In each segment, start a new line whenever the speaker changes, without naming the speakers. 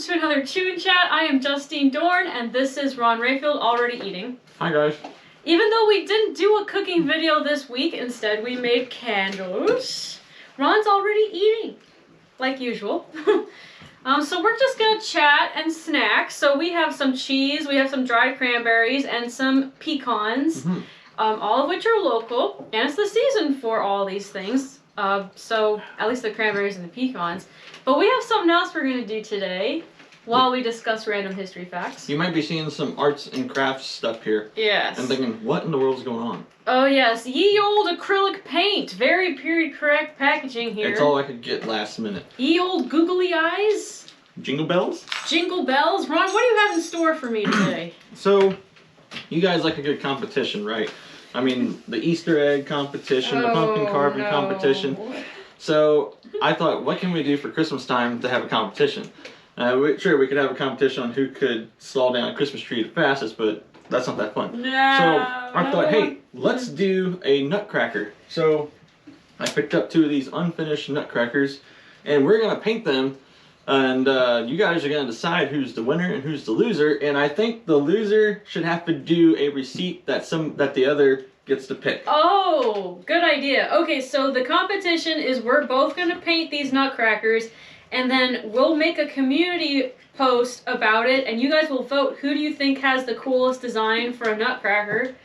to another Tune Chat. I am Justine Dorn, and this is Ron Rayfield, already eating.
Hi, guys.
Even though we didn't do a cooking video this week, instead we made candles. Ron's already eating, like usual. So we're just gonna chat and snack. So we have some cheese, we have some dried cranberries, and some pecans, all of which are local, and it's the season for all these things. So at least the cranberries and the pecans. But we have something else we're gonna do today while we discuss random history facts.
You might be seeing some arts and crafts stuff here.
Yes.
And thinking, what in the world is going on?
Oh yes, ye old acrylic paint. Very period correct packaging here.
It's all I could get last minute.
Ye old googly eyes.
Jingle bells?
Jingle bells. Ron, what do you have in store for me today?
So, you guys like a good competition, right? I mean, the Easter egg competition, the pumpkin carving competition. So, I thought, what can we do for Christmas time to have a competition? Sure, we could have a competition on who could saw down a Christmas tree the fastest, but that's not that fun.
No.
So, I thought, hey, let's do a nutcracker. So, I picked up 2 of these unfinished nutcrackers, and we're going to paint them. And you guys are going to decide who's the winner and who's the loser. And I think the loser should have to do a receipt that the other gets to pick.
Oh, good idea. Okay, so the competition is we're both going to paint these nutcrackers. And then we'll make a community post about it. And you guys will vote who do you think has the coolest design for a nutcracker.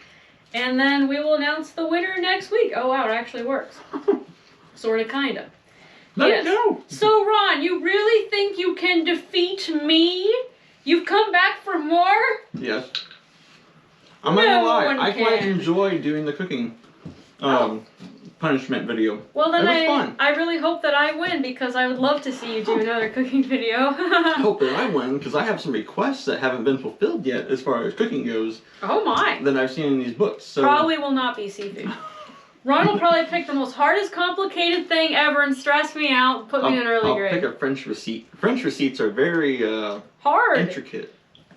And then we will announce the winner next week. Oh, wow, it actually works. Sorta, kinda.
Let it go.
So, Ron, you really think you can defeat me? You've come back for more?
Yes. I'm not gonna lie, I quite enjoy doing the cooking punishment video.
Well, then
it was fun.
I really hope that I win because I would love to see you do another cooking video.
I hope that I win because I have some requests that haven't been fulfilled yet as far as cooking goes.
Oh my.
That I've seen in these books. So.
Probably will not be seafood. Ron will probably pick the most hardest complicated thing ever and stress me out and put me in an early grade.
I'll pick a French receipt. French receipts are very
hard.
Intricate.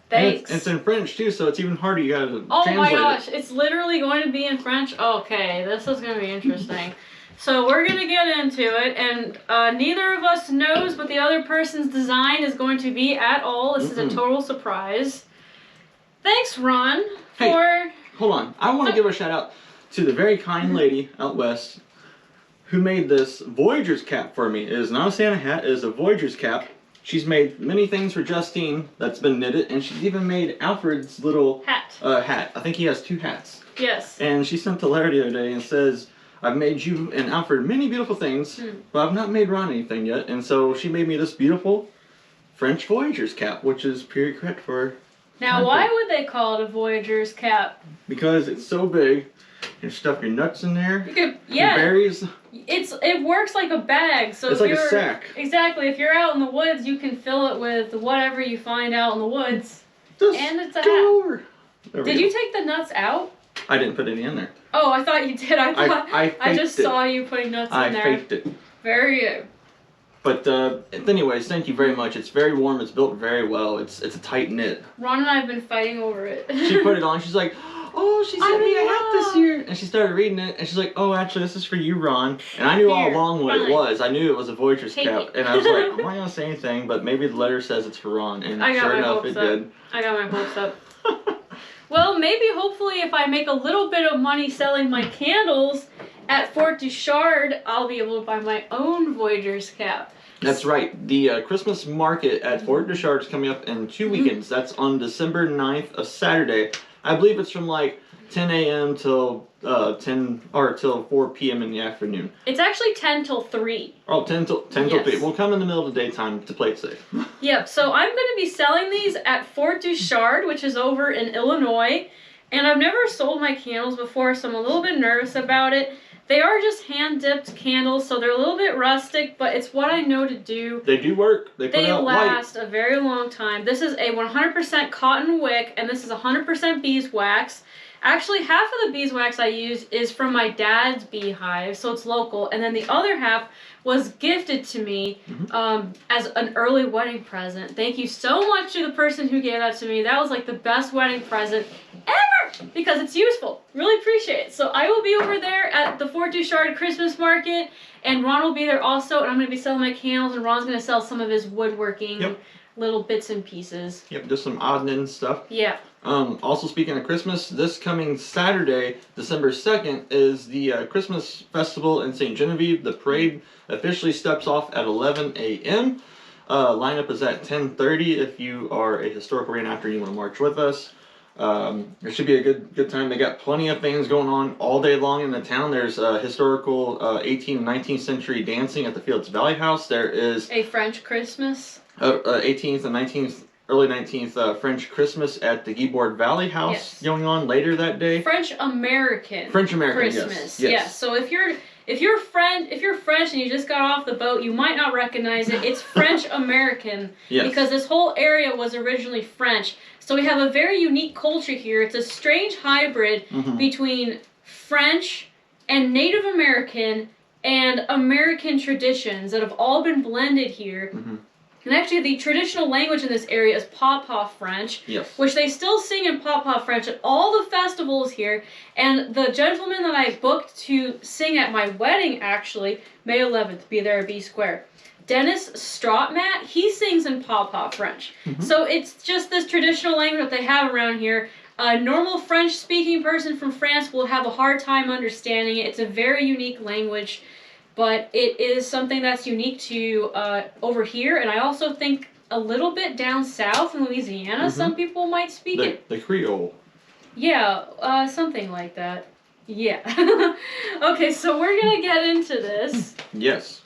Thanks.
And it's in French too, so it's even harder. You gotta translate
Oh my gosh, it's literally going to be in French? Okay, this is going to be interesting. So we're going to get into it, and neither of us knows what the other person's design is going to be at all. This is a total surprise. Thanks, Ron,
Hey, hold on. I want to give a shout out to the very kind lady out west who made this Voyager's cap for me. It is not a Santa hat, it is a Voyager's cap. She's made many things for Justine that's been knitted, and she's even made Alfred's little hat. I think he has 2 hats.
Yes.
And she sent a letter the other day and says, I've made you and Alfred many beautiful things, but I've not made Ron anything yet. And so she made me this beautiful French Voyager's cap, which is period correct for...
Now, why would they call it a Voyager's cap?
Because it's so big. You can stuff your nuts in there.
You could,
your berries.
It works like a bag. So
it's like a sack.
Exactly. If you're out in the woods, you can fill it with whatever you find out in the woods. And it's a hat.
Over.
Did you take the nuts out?
I didn't put any in there.
Oh, I thought you did. I just saw you putting nuts in there.
I faked it.
Very good.
But anyways, thank you very much. It's very warm. It's built very well. It's a tight knit.
Ron and I have been fighting over it.
She put it on. She's like, oh, she sent me a hat this year. And she started reading it. And she's like, oh, actually, this is for you, Ron. And I knew all along what it was. I knew it was a Voyager's cap. And I was like, I'm not going to say anything, but maybe the letter says it's for Ron. And sure enough, it did.
I got my hopes up. Well, maybe, hopefully, if I make a little bit of money selling my candles at Fort du Chartres, I'll be able to buy my own Voyager's cap.
That's right. The Christmas market at Fort du Chartres is coming up in 2 weekends. That's on December 9th, a Saturday. I believe it's from like 10 a.m. till 4 p.m. in the afternoon.
It's actually 10 till 3.
Oh, 10 till 3. We'll come in the middle of the daytime to play it safe.
Yep, so I'm going to be selling these at Fort du Chartres, which is over in Illinois. And I've never sold my candles before, so I'm a little bit nervous about it. They are just hand-dipped candles, so they're a little bit rustic, but it's what I know to do.
They do work. They
last a very long time. This is a 100% cotton wick, and this is 100% beeswax. Actually, half of the beeswax I use is from my dad's beehive, so it's local, and then the other half was gifted to me as an early wedding present. Thank you so much to the person who gave that to me. That was like the best wedding present ever because it's useful. Really appreciate it. So I will be over there at the Fort du Chartres Christmas market, and Ron will be there also, and I'm going to be selling my candles, and Ron's going to sell some of his woodworking little bits and pieces.
Yep, just some odd and end stuff.
Yeah.
Also speaking of Christmas, this coming Saturday, December 2nd, is the Christmas Festival in St. Genevieve. The parade officially steps off at 11 a.m. Lineup is at 10:30 if you are a historical reenactor and you want to march with us. It should be a good time. They got plenty of things going on all day long in the town. There's historical 18th and 19th century dancing at the Fields Valley House. There is
a French Christmas.
18th and 19th, early 19th French Christmas at the Guibord Valley House going on later that day.
French American
Christmas.
Christmas. Yes. So if you're French and you just got off the boat, you might not recognize it. It's French American because this whole area was originally French. So we have a very unique culture here. It's a strange hybrid between French and Native American and American traditions that have all been blended here. And actually, the traditional language in this area is Pawpaw French, which they still sing in Pawpaw French at all the festivals here. And the gentleman that I booked to sing at my wedding, actually, May 11th, be there at B Square, Dennis Stratmat, he sings in Pawpaw French. So it's just this traditional language that they have around here. A normal French-speaking person from France will have a hard time understanding it. It's a very unique language. But it is something that's unique to over here, and I also think a little bit down south in Louisiana, some people might speak it.
The Creole.
Yeah, something like that. Yeah. Okay, so we're going to get into this.
Yes.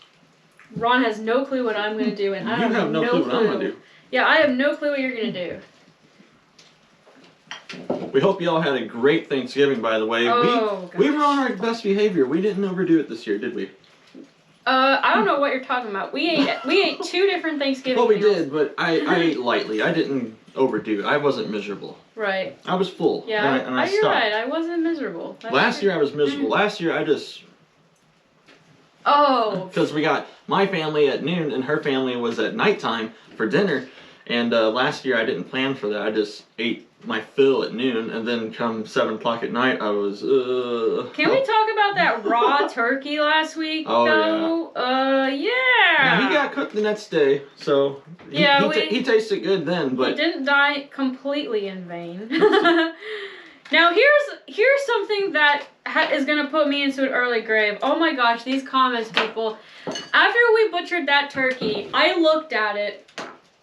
Ron has no clue what I'm going to do, and I have no clue
what I'm going to do.
Yeah, I have no clue what you're going to do.
We hope you all had a great Thanksgiving, by the way. We were on our best behavior. We didn't overdo it this year, did we?
I don't know what you're talking about. We ate 2 different Thanksgiving
meals.
Well,
we did, but I ate lightly. I didn't overdo it. I wasn't miserable.
Right.
I was full.
Yeah,
and I
you're
stopped.
right. I wasn't miserable.
Last year I was miserable. Last year I just...
Oh.
Because we got my family at noon and her family was at nighttime for dinner. And last year I didn't plan for that. I just ate my fill at noon, and then come 7 o'clock at night, I was,
Can we talk about that raw turkey last week, though? Yeah.
Now, he got cooked the next day, so he tasted good then, but...
He didn't die completely in vain. Now, here's something that is going to put me into an early grave. Oh my gosh, these comments, people. After we butchered that turkey, I looked at it,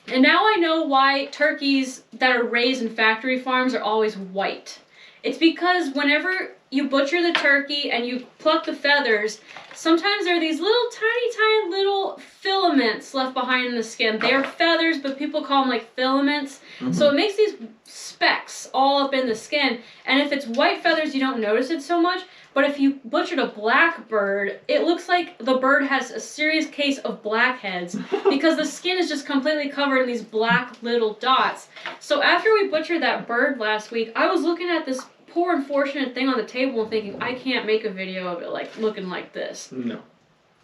and now I know why turkeys that are raised in factory farms are always white. It's because whenever you butcher the turkey and you pluck the feathers, sometimes there are these little tiny little filaments left behind in the skin. They are feathers, but people call them like filaments. So it makes these specks all up in the skin. And if it's white feathers, you don't notice it so much. But if you butchered a black bird, it looks like the bird has a serious case of blackheads because the skin is just completely covered in these black little dots. So after we butchered that bird last week, I was looking at this poor unfortunate thing on the table and thinking, I can't make a video of it like looking like this.
No.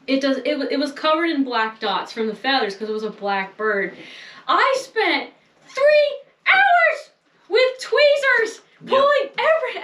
It was covered in black dots from the feathers because it was a black bird. I spent 3 hours with tweezers pulling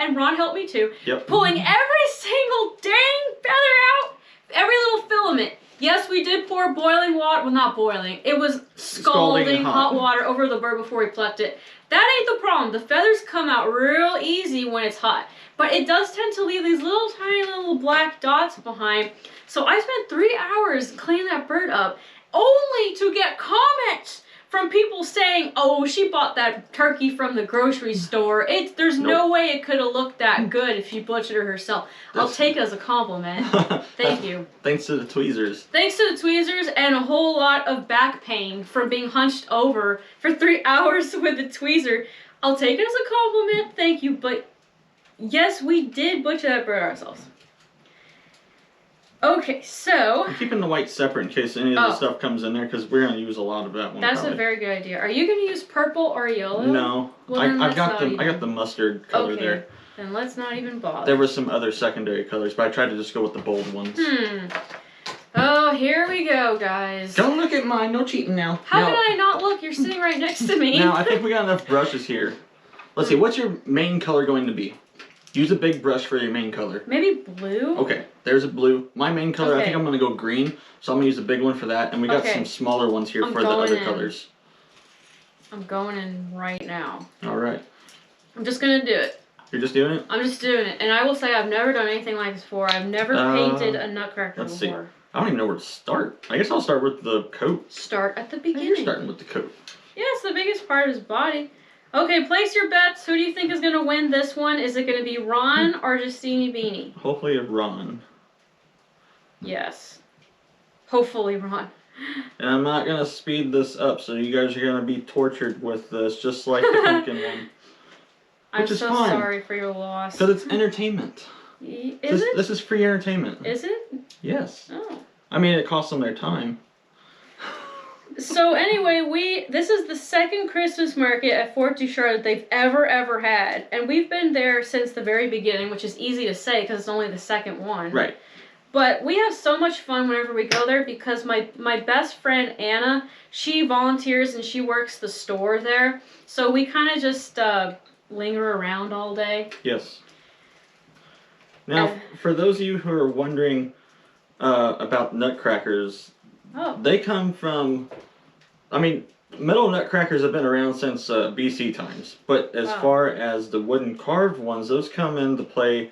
and Ron helped me too, pulling every single dang feather out, every little filament. Yes, we did pour boiling water, well not boiling, it was scalding hot water over the bird before we plucked it. That ain't the problem. The feathers come out real easy when it's hot, but it does tend to leave these little tiny little black dots behind. So I spent 3 hours cleaning that bird up, only to get comments from people saying, oh, she bought that turkey from the grocery store. There's no way it could have looked that good if she butchered it herself. I'll take it as a compliment. Thank you.
Thanks to the tweezers.
Thanks to the tweezers and a whole lot of back pain from being hunched over for 3 hours with a tweezer. I'll take it as a compliment. Thank you. But yes, we did butcher that bird ourselves. Okay, so...
I'm keeping the white separate in case any of the stuff comes in there, because we're going to use a lot of that one.
That's a very good idea. Are you going to use purple or yellow?
No.
Well,
I got the mustard color there.
Then let's not even bother.
There were some other secondary colors, but I tried to just go with the bold ones.
Oh, here we go, guys.
Don't look at mine. No cheating now.
How can I not look? You're sitting right next to me.
Now, I think we got enough brushes here. Let's see. What's your main color going to be? Use a big brush for your main color.
Maybe blue?
Okay, there's a blue. My main color, I think I'm going to go green, so I'm going to use a big one for that. And we got some smaller ones here for the other colors.
I'm going in right now.
All right.
I'm just gonna do it.
You're just doing it?
I'm just doing it. And I will say I've never done anything like this before. I've never painted a nutcracker
let's
before.
See. I don't even know where to start. I guess I'll start with the coat.
Start at the beginning.
You're starting with the coat.
Yeah, it's the biggest part of his body. Okay, place your bets. Who do you think is going to win this one? Is it going to be Ron or Justini Beanie?
Hopefully Ron.
Yes. Hopefully Ron.
And I'm not going to speed this up, so you guys are going to be tortured with this, just like the pumpkin one.
I'm so sorry for your loss.
Because it's entertainment. This is free entertainment.
Is it?
Yes.
Oh.
I mean, it costs them their time.
So anyway, this is the second Christmas market at Fort du Chartres that they've ever had. And we've been there since the very beginning, which is easy to say because it's only the second one.
Right.
But we have so much fun whenever we go there because my best friend, Anna, she volunteers and she works the store there. So we kind of just linger around all day.
Yes. Now, for those of you who are wondering about nutcrackers, they come from, I mean, metal nutcrackers have been around since BC times. But as far as the wooden carved ones, those come into play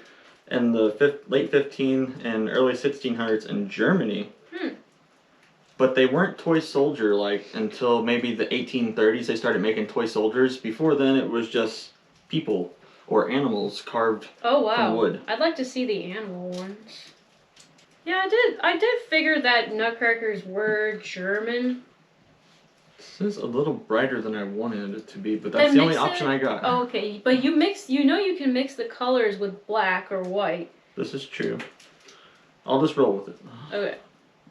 in the late 15 and early 1600s in Germany. But they weren't toy soldier like until maybe the 1830s. They started making toy soldiers. Before then, it was just people or animals carved from wood.
I'd like to see the animal ones. Yeah, I did figure that nutcrackers were German.
This is a little brighter than I wanted it to be, but that's the only option I got.
Oh, okay. But you can mix the colors with black or white.
This is true. I'll just roll with it.
Okay.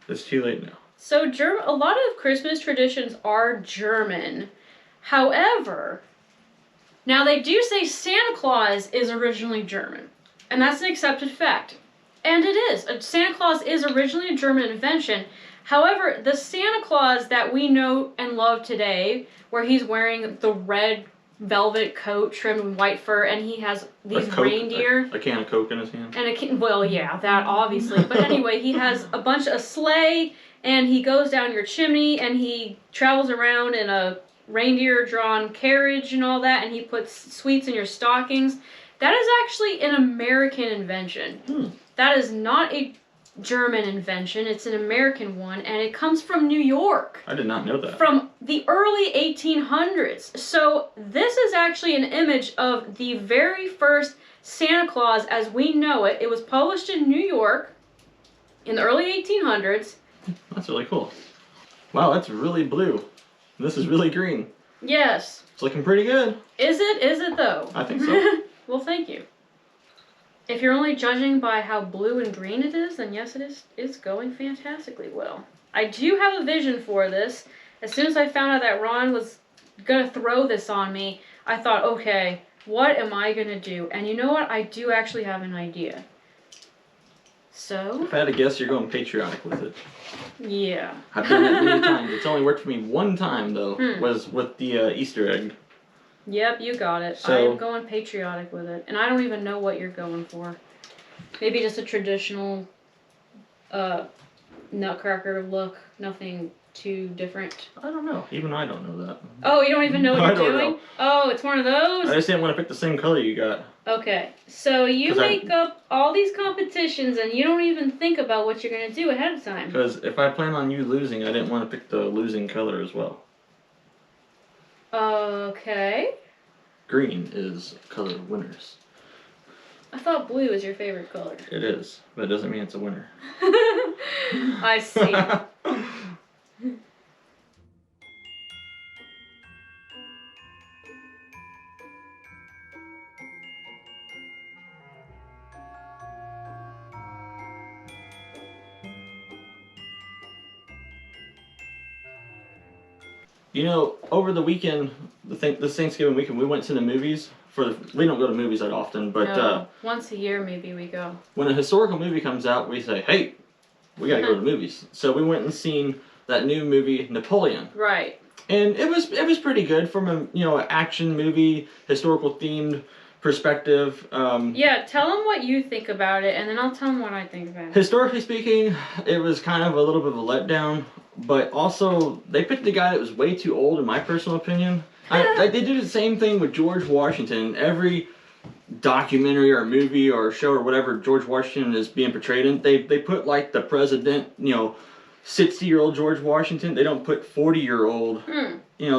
It's too late now.
So a lot of Christmas traditions are German. However, now they do say Santa Claus is originally German. And that's an accepted fact. And it is. Santa Claus is originally a German invention. However, the Santa Claus that we know and love today, where he's wearing the red velvet coat trimmed with white fur, and he has these reindeer.
A can of Coke in his hand.
And well, yeah, that obviously. But anyway, he has a sleigh, and he goes down your chimney, and he travels around in a reindeer-drawn carriage and all that, and he puts sweets in your stockings. That is actually an American invention. That is not a German invention. It's an American one, and it comes from New York.
I did not know that.
From the early 1800s. So this is actually an image of the very first Santa Claus as we know it. It was published in New York in the early 1800s.
That's really cool. Wow, that's really blue. This is really green.
Yes.
It's looking pretty good.
Is it? Is it though?
I think so.
Well, thank you. If you're only judging by how blue and green it is, then yes, it is. It's going fantastically well. I do have a vision for this. As soon as I found out that Ron was gonna throw this on me, I thought, okay, what am I gonna do? And you know what? I do actually have an idea. So?
If I had to guess, you're going patriotic with it.
Yeah.
I've done it many times. It's only worked for me one time, though, was with the Easter egg.
Yep, you got it.
So,
I'm going patriotic with it. And I don't even know what you're going for. Maybe just a traditional nutcracker look. Nothing too different.
I don't know. Even I don't know that.
Oh, you don't even know what you're doing?
Know.
Oh, it's one of those?
I just didn't want to pick the same color you got.
Okay. So you make up all these competitions and you don't even think about what you're going to do ahead of time.
Because if I plan on you losing, I didn't want to pick the losing color as well.
Okay.
Green is color of winners.
I thought blue is your favorite color.
It is, but it doesn't mean it's a winner.
I see.
You know, over the weekend, this Thanksgiving weekend, we went to the movies. We don't go to movies that often, but
no, once a year maybe we go.
When a historical movie comes out, we say, "Hey, we gotta go to the movies." So we went and seen that new movie, Napoleon.
Right.
And it was pretty good from an action movie, historical themed perspective.
Yeah, tell them what you think about it, and then I'll tell them what I think about it.
Historically speaking, it was kind of a little bit of a letdown, but also they picked a guy that was way too old, in my personal opinion. They do the same thing with George Washington. Every documentary or movie or show or whatever George Washington is being portrayed in, they put like the president, 60-year-old George Washington. They don't put 40-year-old.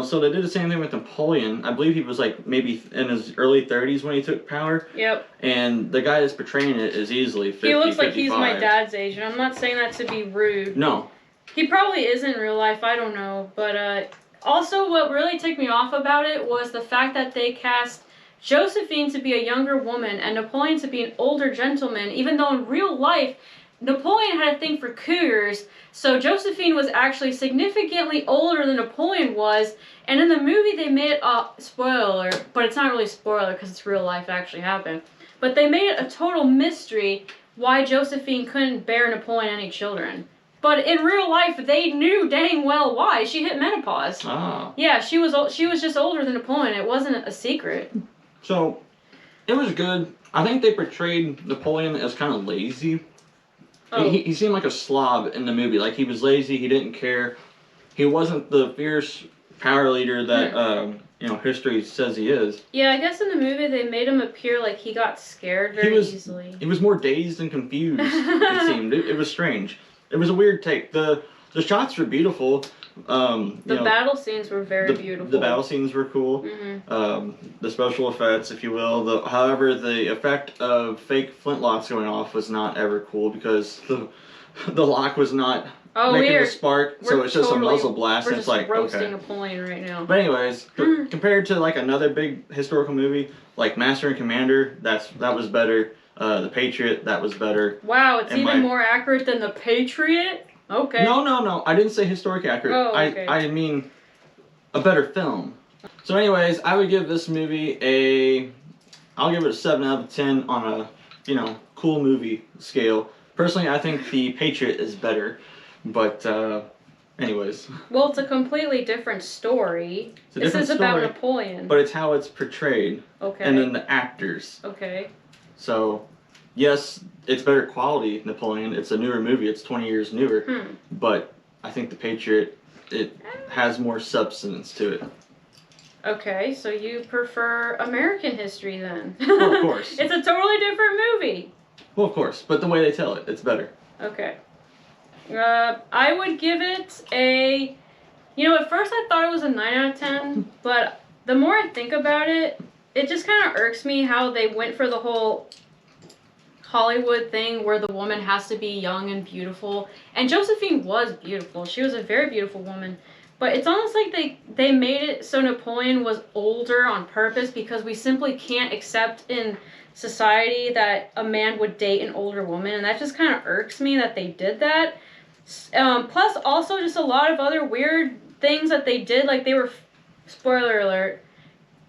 So they did the same thing with Napoleon. I believe he was like maybe in his early 30s when he took power.
Yep.
And the guy that's portraying it is easily 50,
He looks like
55.
he's my dad's age, and I'm not saying that to be rude.
No.
He probably is in real life, I don't know. But also what really ticked me off about it was the fact that they cast Josephine to be a younger woman and Napoleon to be an older gentleman, even though in real life, Napoleon had a thing for cougars, so Josephine was actually significantly older than Napoleon was, and in the movie they made it a spoiler, but it's not really a spoiler because it's real life, it actually happened. But they made it a total mystery why Josephine couldn't bear Napoleon any children. But in real life, they knew dang well why. She hit menopause.
Ah.
Yeah, she was just older than Napoleon. It wasn't a secret.
So, it was good. I think they portrayed Napoleon as kind of lazy.
Oh.
He seemed like a slob in the movie. Like, he was lazy, he didn't care. He wasn't the fierce power leader that, history says he is.
Yeah, I guess in the movie they made him appear like he got scared very easily.
He was more dazed and confused, it seemed. It was strange. It was a weird take. The shots were beautiful.
The battle scenes were very beautiful.
The battle scenes were cool.
Mm-hmm.
The special effects, if you will. However, the effect of fake flintlocks going off was not ever cool because the lock was not making the spark, so it's just a muzzle blast.
We're
It's
just
like
roasting a plane right now.
But anyways, compared to like another big historical movie like Master and Commander, that was better. The Patriot, that was better.
Wow, it's even more accurate than The Patriot? Okay.
No. I didn't say historic accurate.
Oh, okay.
I mean a better film. So anyways, I would give this movie I'll give it a 7 out of 10 on a, cool movie scale. Personally, I think The Patriot is better. But, anyways.
Well, it's a completely different story. This is about Napoleon.
But it's how it's portrayed.
Okay.
And then the actors.
Okay.
So, yes, it's better quality, Napoleon. It's a newer movie. It's 20 years newer. But I think The Patriot, it has more substance to it.
Okay, so you prefer American history then?
Well, of course.
It's a totally different movie.
Well, of course. But the way they tell it, it's better.
Okay. I would give it at first I thought it was a 9 out of 10, but the more I think about it, it just kind of irks me how they went for the whole Hollywood thing where the woman has to be young and beautiful. And Josephine was beautiful. She was a very beautiful woman. But it's almost like they made it so Napoleon was older on purpose because we simply can't accept in society that a man would date an older woman. And that just kind of irks me that they did that. Plus also just a lot of other weird things that they did. Like they were, spoiler alert,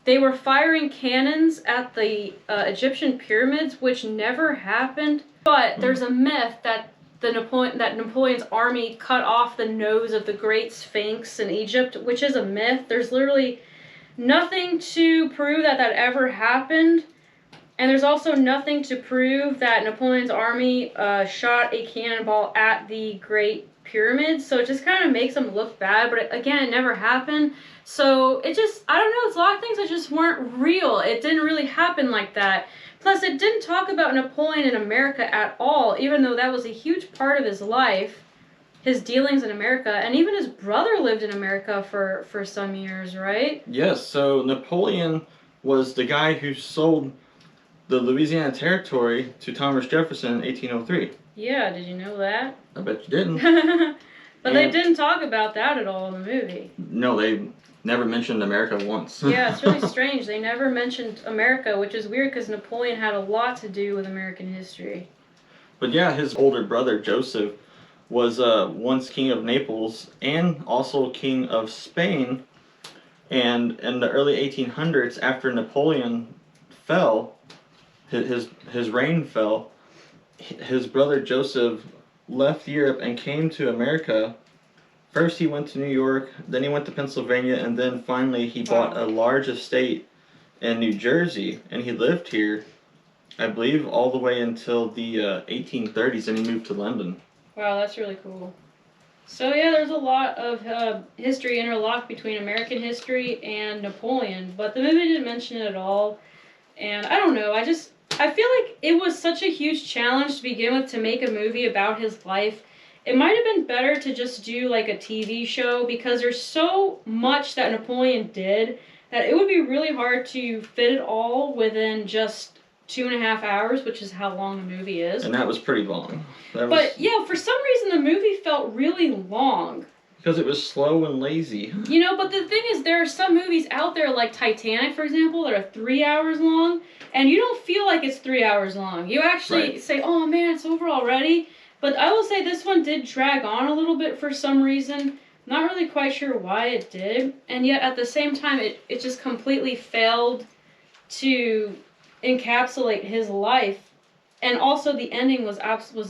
they were firing cannons at the Egyptian pyramids, which never happened. But there's a myth that Napoleon's army cut off the nose of the Great Sphinx in Egypt, which is a myth. There's literally nothing to prove that ever happened. And there's also nothing to prove that Napoleon's army shot a cannonball at the Great Pyramids. So it just kind of makes them look bad. But again, it never happened. So it just, I don't know, it's a lot of things that just weren't real. It didn't really happen like that. Plus, it didn't talk about Napoleon in America at all, even though that was a huge part of his life, his dealings in America. And even his brother lived in America for some years, right?
Yes, so Napoleon was the guy who sold the Louisiana Territory to Thomas Jefferson in 1803.
Yeah, did you know that?
I bet you didn't.
But they didn't talk about that at all in the movie.
No, they never mentioned America once.
Yeah, it's really strange. They never mentioned America, which is weird because Napoleon had a lot to do with American history.
But yeah, his older brother, Joseph, was once king of Naples and also king of Spain. And in the early 1800s, after Napoleon fell, his reign fell, his brother Joseph left Europe and came to America. First he went to New York, then he went to Pennsylvania, and then finally he bought a large estate in New Jersey, and he lived here, I believe, all the way until the 1830s, and he moved to London.
Wow, that's really cool. So yeah, there's a lot of history interlocked between American history and Napoleon, but the movie didn't mention it at all. And I don't know, I feel like it was such a huge challenge to begin with to make a movie about his life. It might have been better to just do like a TV show because there's so much that Napoleon did that it would be really hard to fit it all within just 2.5 hours, which is how long the movie is.
And that was pretty long.
But yeah, for some reason the movie felt really long.
Because it was slow and lazy.
You know, but the thing is, there are some movies out there, like Titanic, for example, that are 3 hours long, and you don't feel like it's 3 hours long. You actually say, oh man, it's over already. But I will say this one did drag on a little bit for some reason. Not really quite sure why it did. And yet, at the same time, it just completely failed to encapsulate his life, and also the ending was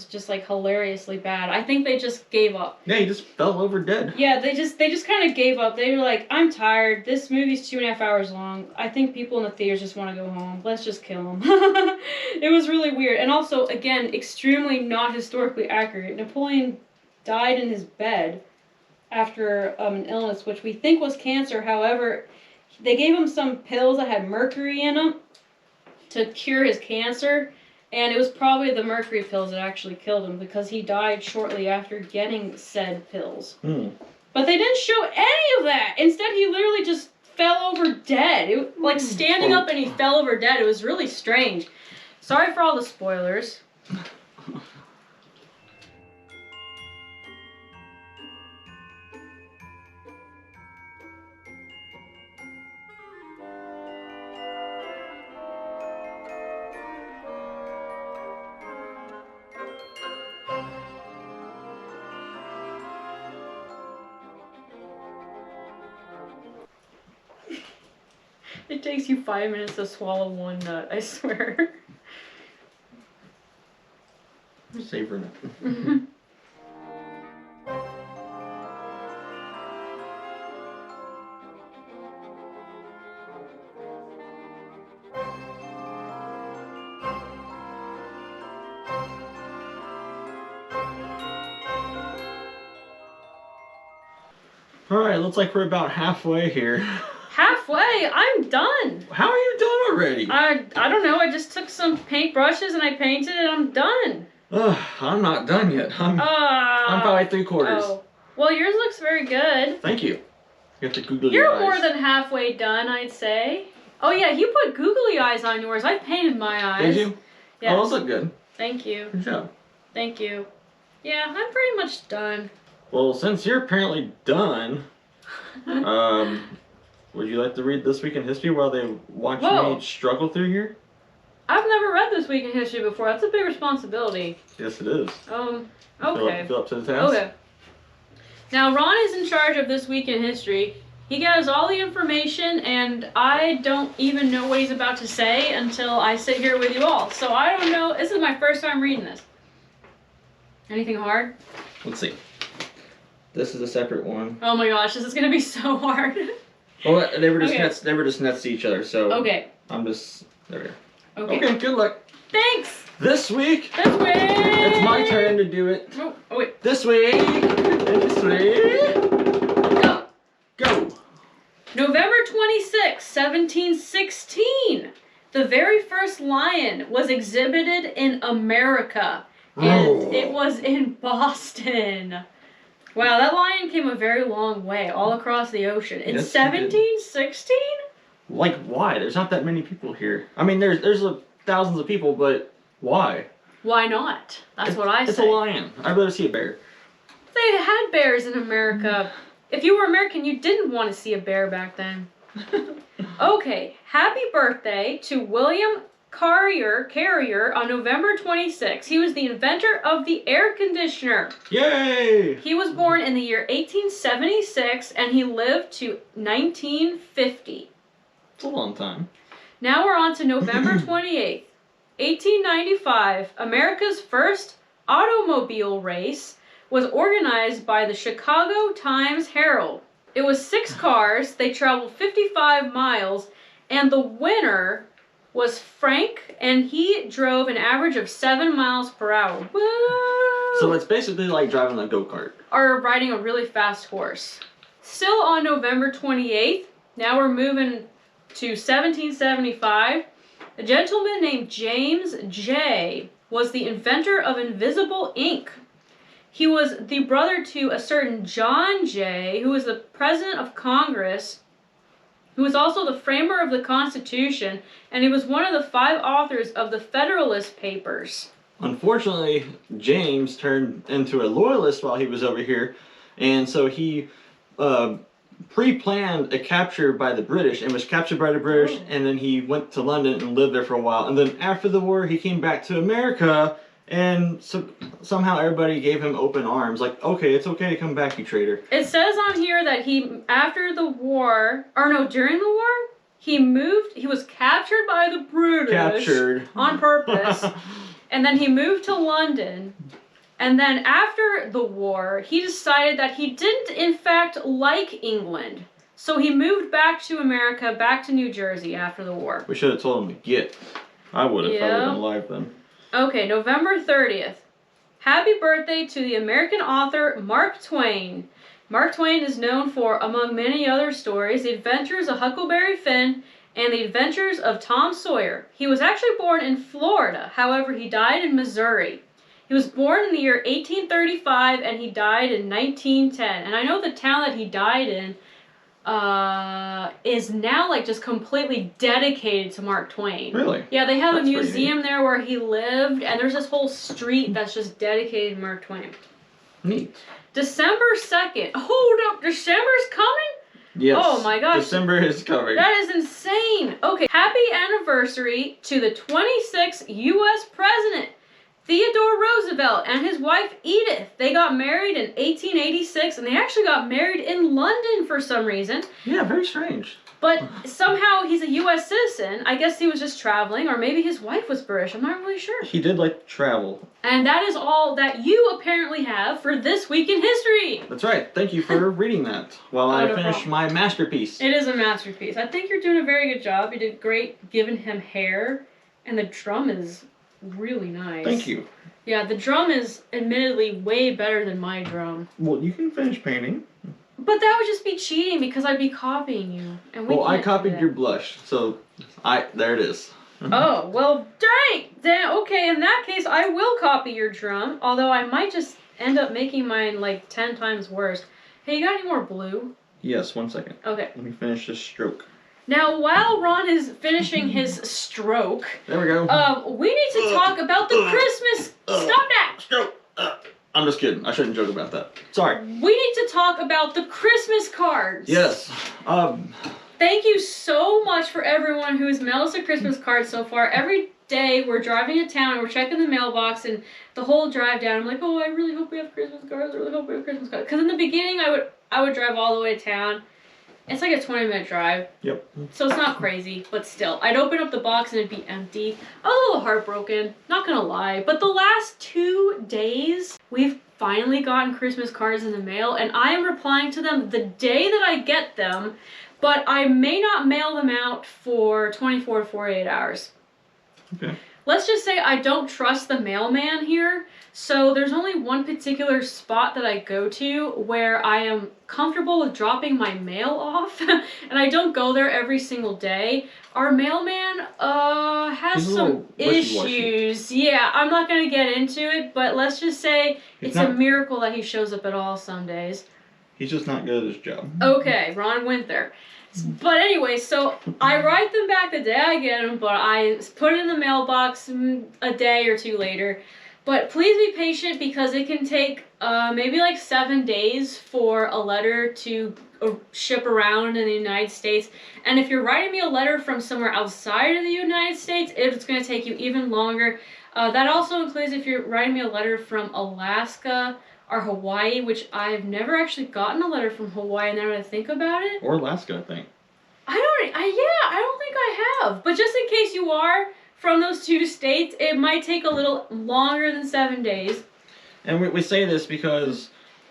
just like hilariously bad. I think they just gave up.
Yeah, he just fell over dead.
Yeah, they just kind of gave up. They were like, I'm tired. This movie's 2.5 hours long. I think people in the theaters just want to go home. Let's just kill him. It was really weird, and also again extremely not historically accurate. Napoleon died in his bed after an illness which we think was cancer. However, they gave him some pills that had mercury in them to cure his cancer, and it was probably the mercury pills that actually killed him because he died shortly after getting said pills. But they didn't show any of that. Instead, he literally just fell over dead. Like standing up and he fell over dead. It was really strange. Sorry for all the spoilers. It takes you 5 minutes to swallow one nut, I swear.
Savoring it. Alright, looks like we're about halfway here.
Halfway? I'm done.
How are you done already?
I don't know. I just took some paint brushes and I painted and I'm done.
I'm not done yet. I'm probably 3/4.
Oh. Well, yours looks very good.
Thank you. You have the googly
You're
eyes.
more than halfway done, I'd say. Oh yeah, you put googly eyes on yours. I painted my eyes.
Did you?
Yes.
Oh, those look good.
Thank you.
Good job.
Thank you. Yeah, I'm pretty much done.
Well, since you're apparently done, would you like to read This Week in History while they watch me struggle through here?
I've never read This Week in History before. That's a big responsibility.
Yes, it is.
Okay.
Feel up to the task?
Okay. Now, Ron is in charge of This Week in History. He gets all the information, and I don't even know what he's about to say until I sit here with you all. So I don't know. This is my first time reading this. Anything hard?
Let's see. This is a separate one.
Oh my gosh, this is gonna be so hard.
Well, they were just next to each other, so
okay.
I'm just there we go.
Okay.
Okay, good luck.
Thanks.
This week.
This week.
It's my turn to do it.
Oh wait.
This week. This week.
Go.
Go.
November 26, 1716. The very first lion was exhibited in America, and it was in Boston. Wow, that lion came a very long way, all across the ocean. In 1716?
Like, why? There's not that many people here. I mean, there's thousands of people, but why?
Why not? That's what I say.
It's a lion. I'd rather see a bear.
They had bears in America. If you were American, you didn't want to see a bear back then. Okay, happy birthday to William Carrier on November 26. He was the inventor of the air conditioner.
Yay!
He was born in the year 1876 and he lived to 1950.
It's a long time.
Now we're on to November 28th, 1895. America's first automobile race was organized by the Chicago Times-Herald. It was 6 cars, they traveled 55 miles, and the winner was Frank, and he drove an average of 7 miles per hour. Woo!
So it's basically like driving a go-kart.
Or riding a really fast horse. Still on November 28th, now we're moving to 1775. A gentleman named James Jay was the inventor of invisible ink. He was the brother to a certain John Jay, who was the president of Congress, who was also the framer of the Constitution, and he was one of the 5 authors of the Federalist Papers.
Unfortunately, James turned into a loyalist while he was over here, and so he pre-planned a capture by the British and was captured by the British, and then he went to London and lived there for a while. And then after the war, he came back to America, and somehow everybody gave him open arms. Like, okay, it's okay to come back, you traitor.
It says on here that after the war, or no, during the war, he was captured by the British.
Captured.
On purpose. And then he moved to London. And then after the war, he decided that he didn't, in fact, like England. So he moved back to America, back to New Jersey after the war.
We should have told him to get. I would have if I would have been alive then.
Okay, November 30th. Happy birthday to the American author Mark Twain. Mark Twain is known for, among many other stories, The Adventures of Huckleberry Finn and The Adventures of Tom Sawyer. He was actually born in Florida. However, he died in Missouri. He was born in the year 1835 and he died in 1910. And I know the town that he died in is now like just completely dedicated to Mark Twain.
Really?
Yeah, they have a museum there where he lived, and there's this whole street that's just dedicated to Mark Twain.
Neat.
December 2nd. Hold up, December's coming?
Yes.
Oh my gosh.
December is coming.
That is insane. Okay, happy anniversary to the 26th U.S. President, Theodore Roosevelt, and his wife Edith. They got married in 1886, and they actually got married in London for some reason.
Yeah, very strange.
But somehow he's a U.S. citizen. I guess he was just traveling, or maybe his wife was British. I'm not really sure.
He did like to travel.
And that is all that you apparently have for this week in history.
That's right. Thank you for reading that while I finish my masterpiece.
It is a masterpiece. I think you're doing a very good job. You did great giving him hair, and the drum is really nice.
Thank you.
Yeah, the drum is admittedly way better than my drum.
Well, you can finish painting.
But that would just be cheating because I'd be copying you. And
well, I copied your blush, so there it is.
Oh, well, dang! Then, okay, in that case, I will copy your drum, although I might just end up making mine like 10 times worse. Hey, you got any more blue?
Yes, 1 second.
Okay.
Let me finish this stroke.
Now, while Ron is finishing his stroke,
there we go.
We need to talk about the Christmas. Stop that!
Stroke. I'm just kidding. I shouldn't joke about that. Sorry.
We need to talk about the Christmas cards.
Yes.
Thank you so much for everyone who has mailed us a Christmas card so far. Every day we're driving to town and we're checking the mailbox, and the whole drive down, I'm like, oh, I really hope we have Christmas cards. I really hope we have Christmas cards. Because in the beginning, I would drive all the way to town. It's like a 20-minute drive.
Yep.
So it's not crazy, but still. I'd open up the box and it'd be empty. I was a little heartbroken, not gonna lie. But the last 2 days, we've finally gotten Christmas cards in the mail, and I am replying to them the day that I get them, but I may not mail them out for 24 to 48 hours.
Okay.
Let's just say I don't trust the mailman here, so there's only one particular spot that I go to where I am comfortable with dropping my mail off, and I don't go there every single day. Our mailman has some issues. Yeah, I'm not going to get into it, but let's just say it's a miracle that he shows up at all some days.
He's just not good at his job.
Okay, Ron Winther. But anyway, so I write them back the day I get them, but I put it in the mailbox a day or 2 later. But please be patient because it can take maybe like 7 days for a letter to ship around in the United States. And if you're writing me a letter from somewhere outside of the United States, it's going to take you even longer. That also includes if you're writing me a letter from Alaska or Hawaii, which I've never actually gotten a letter from Hawaii now that I think about it.
Or Alaska, I think.
I don't think I have. But just in case you are from those 2 states, it might take a little longer than 7 days.
And we say this because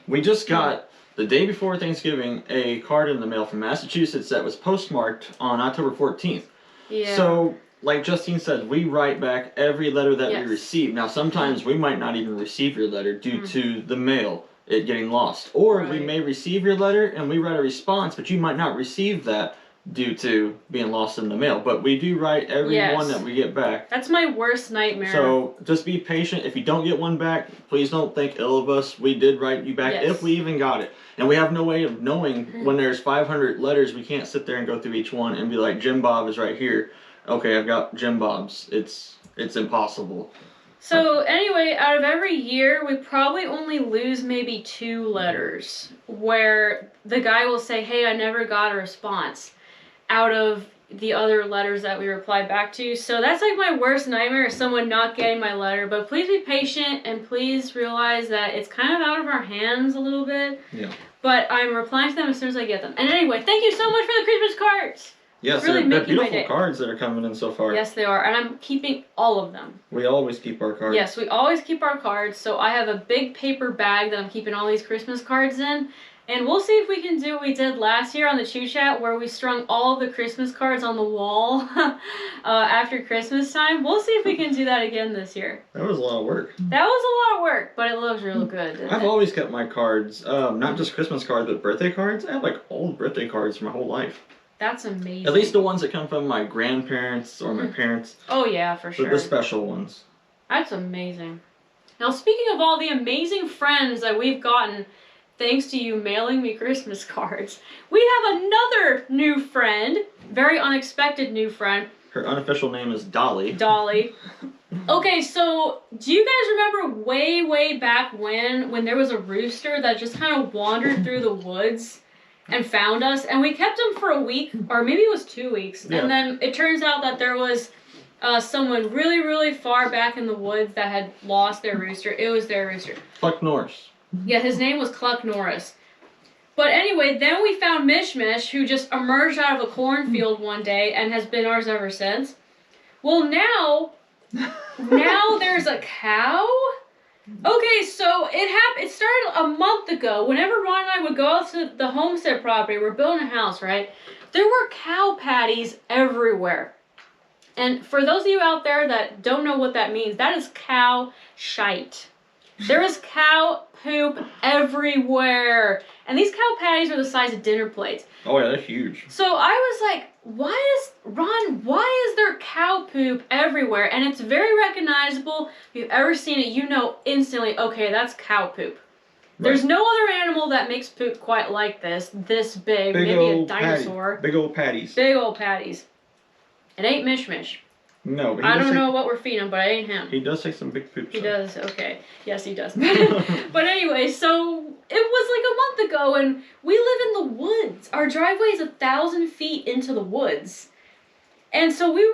we just got, the day before Thanksgiving, a card in the mail from Massachusetts that was postmarked on October 14th.
Yeah.
So like Justine said, we write back every letter that
Yes.
we receive. Now, sometimes we might not even receive your letter due to the mail, it getting lost. Or we
Right.
may receive your letter and we write a response, but you might not receive that due to being lost in the mail. But we do write every one that we get back.
That's my worst nightmare.
So just be patient. If you don't get one back, please don't think ill of us. We did write you back if we even got it. And we have no way of knowing when there's 500 letters. We can't sit there and go through each one and be like, Jim Bob is right here. Okay, I've got Jim Bob's. It's impossible.
So anyway, out of every year, we probably only lose maybe 2 letters where the guy will say, hey, I never got a response out of the other letters that we replied back to. So that's like my worst nightmare, is someone not getting my letter. But please be patient and please realize that it's kind of out of our hands a little bit.
Yeah.
But I'm replying to them as soon as I get them. And anyway, thank you so much for the Christmas cards.
Yes,
really
they're
making my
beautiful
day.
cards that are coming in so far.
Yes, they are. And I'm keeping all of them.
We always keep our cards.
Yes, we always keep our cards. So I have a big paper bag that I'm keeping all these Christmas cards in. And we'll see if we can do what we did last year on the Chew Chat, where we strung all of the Christmas cards on the wall after Christmas time. We'll see if we can do that again this year.
That was a lot of work.
That was a lot of work, but it looks real good, didn't
I've
it?
always kept my cards, not just Christmas cards, but birthday cards. I have like old birthday cards for my whole life.
That's amazing.
At least the ones that come from my grandparents or my parents.
Oh, yeah, for sure.
The special ones.
That's amazing. Now, speaking of all the amazing friends that we've gotten thanks to you mailing me Christmas cards, we have another new friend, very unexpected new friend.
Her unofficial name is Dolly.
Dolly. Okay, so do you guys remember way back when there was a rooster that just kind of wandered through the woods and found us? And we kept him for a week, or maybe it was 2 weeks.
Yeah.
And then it turns out that there was someone really far back in the woods that had lost their rooster. It was their rooster.
Cluck Norris.
Yeah, his name was Cluck Norris. But anyway, then we found Mishmish, who just emerged out of a cornfield one day and has been ours ever since. Well, now there's a cow? Okay, so it started a month ago. Whenever Ron and I would go out to the homestead property, we're building a house, right? There were cow patties everywhere. And for those of you out there that don't know what that means, that is cow shite. There is cow poop everywhere. And these cow patties are the size of dinner plates.
Oh yeah, they're huge.
So I was like, why is there cow poop everywhere? And it's very recognizable. If you've ever seen it, you know instantly, okay, that's cow poop. Right. There's no other animal that makes poop quite like this big maybe a dinosaur.
Patty. Big old patties.
Big old patties. It ain't Mishmish.
No,
I don't know what we're feeding him, but it ain't him.
He does take some big poops.
He does, okay. Yes, he does. But anyway, so it was like a month ago, and we live in the woods. Our driveway is 1,000 feet into the woods. And so we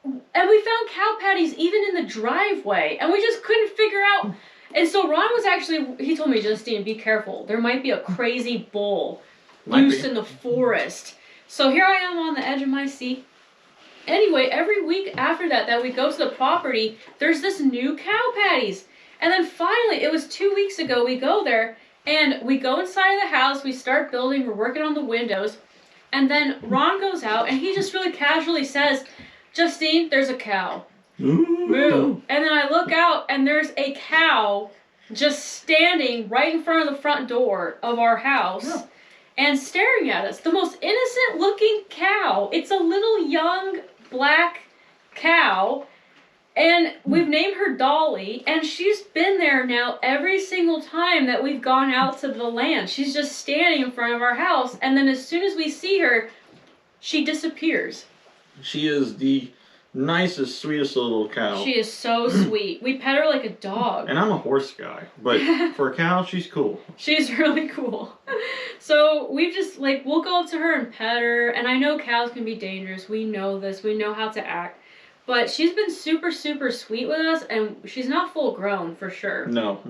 found cow patties even in the driveway, and we just couldn't figure out. And so Ron he told me, Justine, be careful. There might be a crazy bull loose in the forest. So here I am on the edge of my seat. Anyway, every week after that we go to the property, there's this new cow patties. And then finally, it was 2 weeks ago, we go there, and we go inside of the house, we start building, we're working on the windows, and then Ron goes out, and he just really casually says, Justine, there's a cow. Moo. And then I look out, and there's a cow just standing right in front of the front door of our house. Yeah. And staring at us. The most innocent looking cow. It's a little young black cow. And we've named her Dolly. And she's been there now every single time that we've gone out to the land. She's just standing in front of our house. And then as soon as we see her, she disappears.
She is the nicest, sweetest little cow.
She is so sweet. We pet her like a dog.
And I'm a horse guy, but for a cow, she's cool.
She's really cool. So we've just, we'll go up to her and pet her. And I know cows can be dangerous. We know this. We know how to act. But she's been super sweet with us. And she's not full grown, for sure.
No.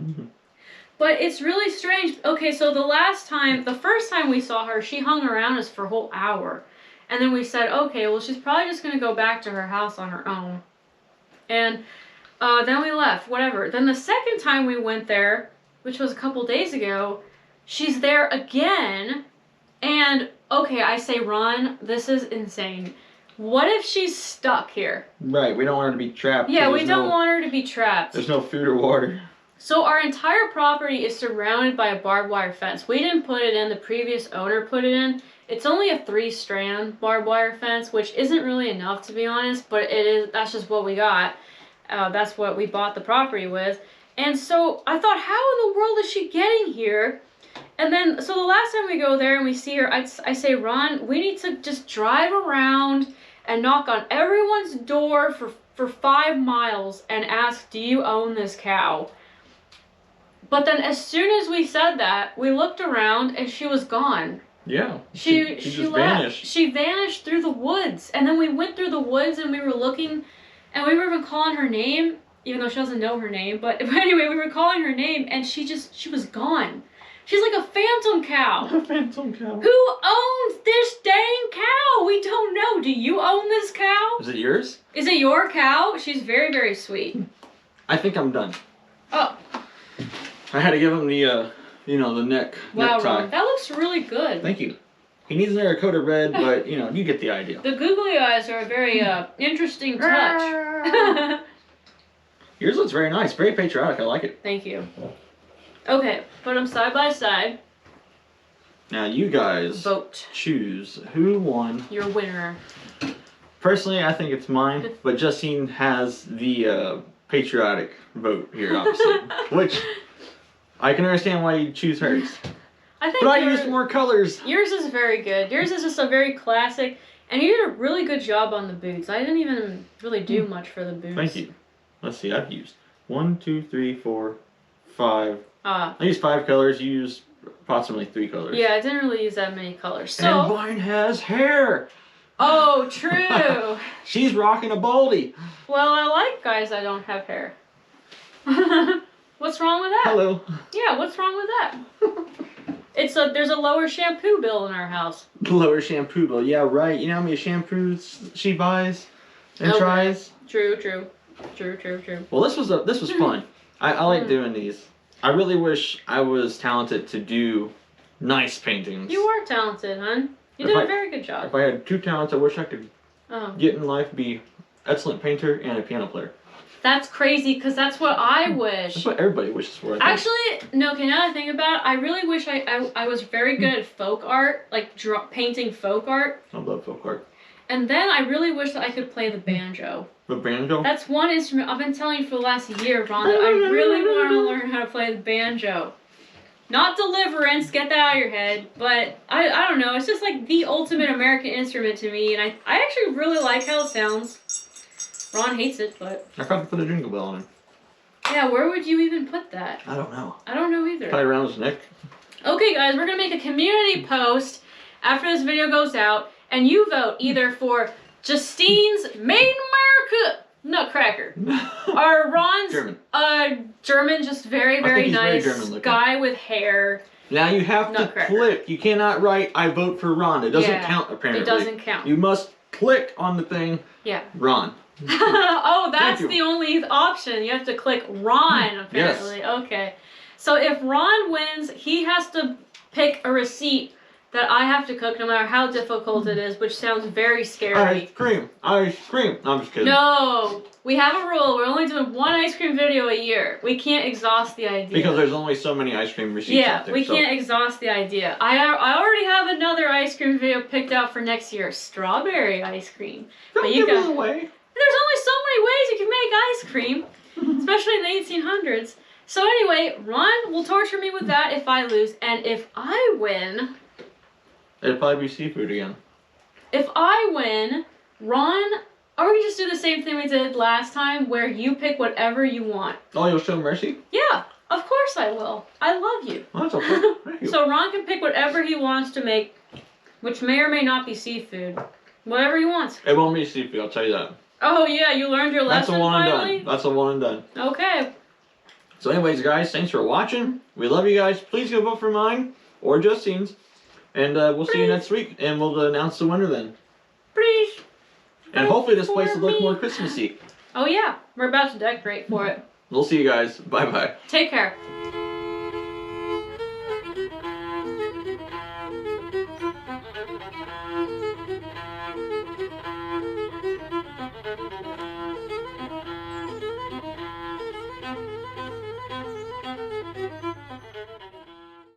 But it's really strange. Okay, so the first time we saw her, she hung around us for a whole hour. And then we said, okay, well, she's probably just going to go back to her house on her own. And then we left, whatever. Then the second time we went there, which was a couple days ago, she's there again. And, okay, I say, Ron, this is insane. What if she's stuck here?
Right, we don't want her to be trapped.
Yeah, we don't want her to be trapped.
There's no food or water.
So our entire property is surrounded by a barbed wire fence. We didn't put it in, the previous owner put it in. It's only a 3-strand barbed wire fence, which isn't really enough to be honest, but that's just what we got. That's what we bought the property with. And so I thought, how in the world is she getting here? And then, so the last time we go there and we see her, I say, Ron, we need to just drive around and knock on everyone's door for 5 miles and ask, do you own this cow? But then as soon as we said that, we looked around and she was gone.
Yeah.
She
just
left.
vanished.
She vanished through the woods. And then we went through the woods and we were looking and we were even calling her name, even though she doesn't know her name. But anyway, we were calling her name and she was gone. She's like a phantom cow.
A phantom cow.
Who owns this dang cow? We don't know. Do you own this cow?
Is it yours?
Is it your cow? She's very, very sweet.
I think I'm done.
Oh.
I had to give him the, the neck tie.
Ron, that looks really good.
Thank you. He needs another coat of red, but, you get the idea.
The googly eyes are a very interesting touch.
Yours looks very nice. Very patriotic. I like it.
Thank you. Okay, put them side by side.
Now you guys
Vote.
Choose who won.
Your winner.
Personally, I think it's mine, but Justine has the patriotic vote here, obviously. Which, I can understand why you choose hers. But I used more colors.
Yours is very good. Yours is just a very classic, and you did a really good job on the boots. I didn't even really do much for the boots.
Thank you. Let's see, I've used 1, 2, 3, 4, 5. I used 5 colors. You used approximately 3 colors.
Yeah, I didn't really use that many colors. So.
And mine has hair.
Oh, true.
She's rocking a baldy.
Well, I like guys that don't have hair. What's wrong with that?
Hello.
Yeah, what's wrong with that? There's a lower shampoo bill in our house.
Lower shampoo bill. Yeah, right. You know how many shampoos she buys and tries?
True.
Well, this was fun. I like doing these. I really wish I was talented to do nice paintings.
You are talented, hon. You did a very good job.
If I had 2 talents, I wish I could get in life, be excellent painter and a piano player.
That's crazy, because that's what I wish.
That's what everybody wishes for, I think.
Actually, no, okay, now that I think about it, I really wish I was very good at folk art, like painting folk art.
I love folk art.
And then I really wish that I could play the banjo.
The banjo?
That's one instrument I've been telling you for the last year, Ron, that I really want to learn how to play the banjo. Not Deliverance, get that out of your head, but I don't know, it's just like the ultimate American instrument to me, and I actually really like how it sounds. Ron hates it, but...
I probably put a jingle bell on it.
Yeah, where would you even put that?
I don't know.
I don't know either.
Probably around his neck.
Okay, guys, we're going to make a community post after this video goes out, and you vote either for Justine's Made in America Nutcracker, or Ron's German, just very, very nice guy with hair.
Now you have to click. You cannot write, I vote for Ron. It doesn't count, apparently.
It doesn't count.
You must click on the thing, Ron.
Oh, that's the only option. You have to click Ron, apparently. Yes. Okay. So if Ron wins, he has to pick a receipt that I have to cook no matter how difficult it is, which sounds very scary.
Ice cream. No, I'm just kidding.
No. We have a rule. We're only doing 1 ice cream video a year. We can't exhaust the idea.
Because there's only so many ice cream receipts out there.
We can't exhaust the idea. I already have another ice cream video picked out for next year. Strawberry ice cream.
Don't give it away.
There's only so many ways you can make ice cream, especially in the 1800s. So anyway, Ron will torture me with that if I lose, and if I win...
It'll probably be seafood again.
If I win, Ron... Or we just do the same thing we did last time, where you pick whatever you want.
Oh, you'll show mercy?
Yeah, of course I will. I love you.
Oh, that's okay. Thank you.
So Ron can pick whatever he wants to make, which may or may not be seafood. Whatever he wants.
It won't be seafood, I'll tell you that.
Oh yeah, you learned your lesson finally?
That's a one and done.
Okay.
So anyways, guys, thanks for watching. We love you guys. Please go vote for mine or Justine's. And we'll see you next week, and we'll announce the winner then.
Please.
And hopefully this place will look more Christmassy.
Oh yeah, we're about to decorate for it.
We'll see you guys. Bye-bye.
Take care.